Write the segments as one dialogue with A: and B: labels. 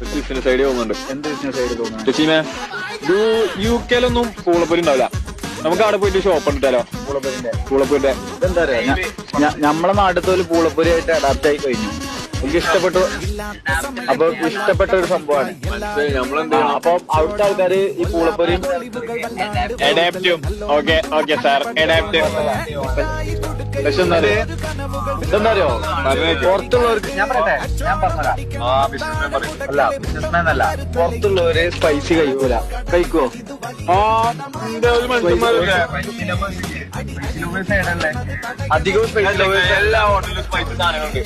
A: Business idea തോന്നുന്നുണ്ട്.
B: എന്ത് business ആയിട്ട് തോന്നുന്നു?
A: ചേച്ചീനെ UK-ലൊന്നും പൂളപ്പൊരി ഉണ്ടാവില്ല. നമുക്ക് അവിടെ പോയിട്ട് ഷോപ്പ് ഉണ്ടല്ലോ പൂളപ്പൊരിന്റെ.
B: ഇതെന്താ പറയാ, നമ്മളെ നാട്ടിലത്തെ ഒരു പൂളപ്പൊരി ആയിട്ട് അഡാപ്റ്റ് ആയി കഴിഞ്ഞു. എനിക്ക് ഇഷ്ടപ്പെട്ടു. അപ്പൊ ഇഷ്ടപ്പെട്ട ഒരു സംഭവമാണ്. അപ്പൊ അവിടുത്തെ ആൾക്കാര് ഈ പൂളപ്പൊരി
A: അഡാപ്റ്റും. Okay sir, adapt.
B: പക്ഷെ ഇതെന്താറിയോ, പുറത്തുള്ളവർക്ക് ഞാൻ പറഞ്ഞരാം, അല്ല ബിസിനസ്മാൻ അല്ല, പുറത്തുള്ളവര് സ്പൈസി കഴിക്കൂല. കഴിക്കുവോ? അധികവും
A: എല്ലാ ഹോട്ടലിലും സ്പൈസി സാധനങ്ങളുണ്ട്.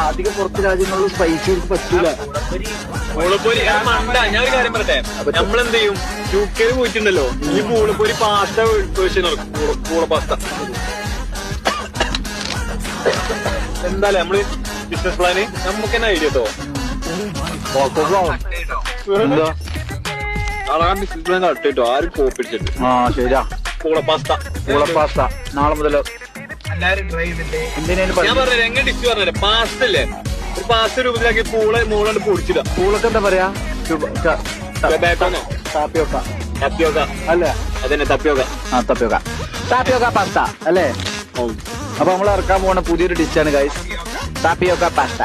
B: അധികം പുറത്ത് രാജ്യങ്ങളിൽ സ്പൈസി പറ്റൂല.
A: പൂളപ്പൊരി മണ്ട. ഞാൻ ഒരു കാര്യം പറയട്ടെ, നമ്മളെന്ത് ചെയ്യും, UK-ല് പോയിട്ടുണ്ടല്ലോ, ഈ പൂളപ്പൊരി പാസ്ത പൂള പാസ്ത എന്തായാലും നമ്മള് ബിസിനസ് പ്ലാന് നമുക്ക് തന്നെ ഐഡിയ കേട്ടോ. അളകാൻ ബിസിനസ് പ്ലാൻ കട്ടോ, ആരും കോപ്പി അടിച്ചിട്ട്.
B: ശരിയാ.
A: പൂള പാസ്ത
B: നാളെ മുതലോ
A: ഞാൻ പറഞ്ഞത് എങ്ങനെ ഡിഷ് പറഞ്ഞേ. പാസ്ത അല്ലേ, ഒരു പാസ്ത രൂപത്തിലാക്കി മൂളാണ്ട് പൊടിച്ചില്ല.
B: പൂളക്ക് എന്താ പറയാ?
A: തപ്പിയോക്ക
B: അല്ലേ?
A: അതന്നെ തപ്പിയോക്ക.
B: ടാപ്പിയോക്ക പാസ്ത അല്ലേ? അപ്പൊ നമ്മൾ ഇറക്കാൻ പോകുന്ന പുതിയൊരു ഡിഷാണ് ഗൈസ്, ടാപ്പിയോക്ക പാസ്ത.